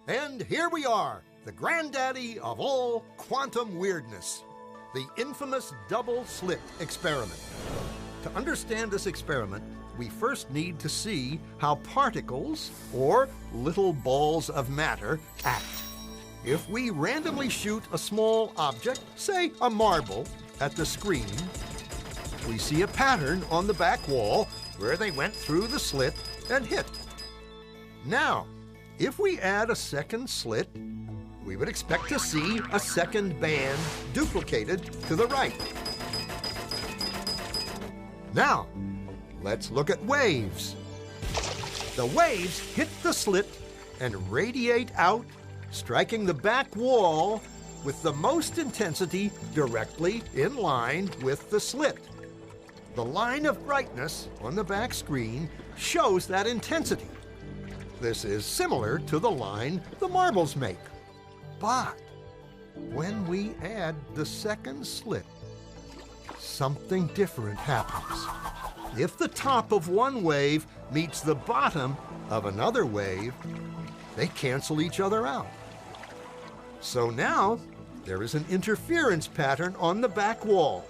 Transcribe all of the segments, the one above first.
And here we are, the granddaddy of all quantum weirdness, the infamous double-slit experiment. To understand this experiment, we first need to see how particles, or little balls of matter, act. If we randomly shoot a small object, say a marble, at the screen, we see a pattern on the back wall where they went through the slit and hit. Now, if we add a second slit, we would expect to see a second band duplicated to the right. Now, let's look at waves. The waves hit the slit and radiate out, striking the back wall with the most intensity directly in line with the slit. The line of brightness on the back screen shows that intensity. This is similar to the line the marbles make. But when we add the second slit, something different happens. If the top of one wave meets the bottom of another wave, they cancel each other out. So now there is an interference pattern on the back wall.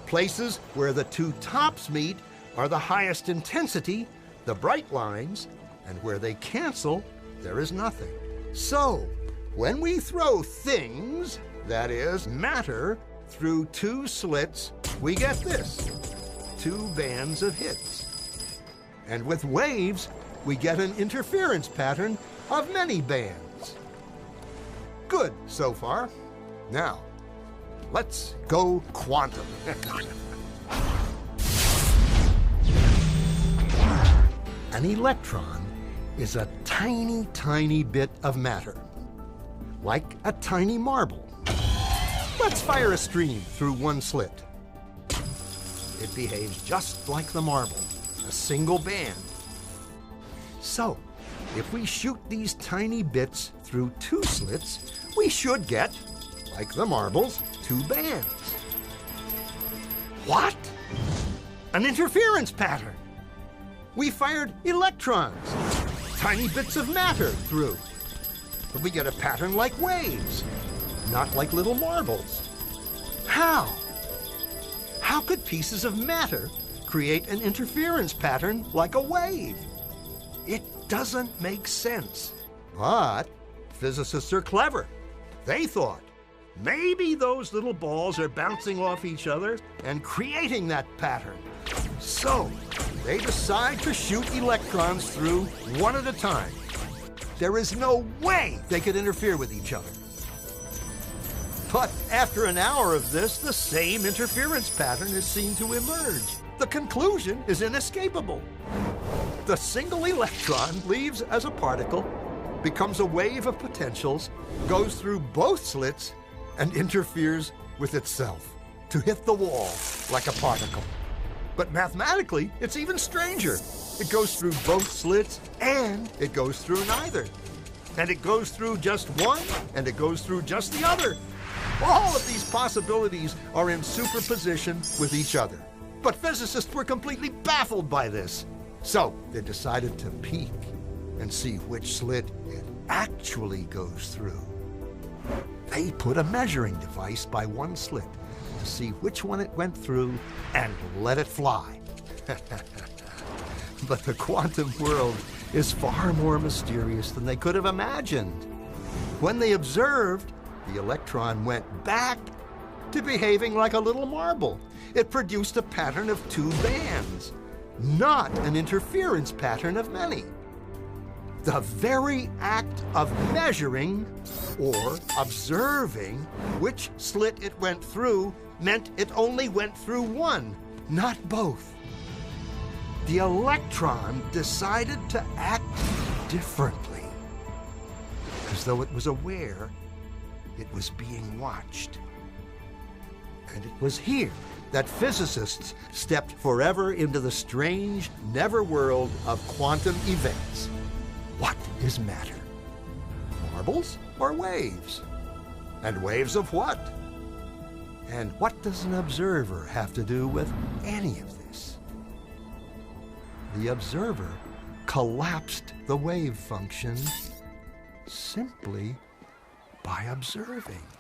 Places where the two tops meet are the highest intensity, the bright lines, and where they cancel, there is nothing. So, when we throw things, that is, matter, through two slits, we get this, two bands of hits. And with waves, we get an interference pattern of many bands. Good so far. Now, let's go quantum. An electron is a tiny, tiny bit of matter, like a tiny marble. Let's fire a stream through one slit. It behaves just like the marble, a single band. So, if we shoot these tiny bits through two slits, we should get, like the marbles, two bands. What? An interference pattern. We fired electrons, tiny bits of matter through. But we get a pattern like waves, not like little marbles. How? How could pieces of matter create an interference pattern like a wave? It doesn't make sense. But physicists are clever. They thought, maybe those little balls are bouncing off each other and creating that pattern. So they decide to shoot electrons through one at a time. There is no way they could interfere with each other. But after an hour of this, the same interference pattern is seen to emerge. The conclusion is inescapable. The single electron leaves as a particle, becomes a wave of potentials, goes through both slits, and interferes with itself to hit the wall like a particle. But mathematically, it's even stranger. It goes through both slits, and it goes through neither. And it goes through just one, and it goes through just the other. All of these possibilities are in superposition with each other. But physicists were completely baffled by this. So they decided to peek and see which slit it actually goes through. They put a measuring device by one slit to see which one it went through and let it fly. But the quantum world is far more mysterious than they could have imagined. When they observed, the electron went back to behaving like a little marble. It produced a pattern of two bands, not an interference pattern of many. The very act of measuring or observing which slit it went through meant it only went through one, not both. The electron decided to act differently, as though it was aware it was being watched. And it was here that physicists stepped forever into the strange netherworld of quantum events. What is matter? Marbles or waves? And waves of what? And what does an observer have to do with any of this? The observer collapsed the wave function simply by observing.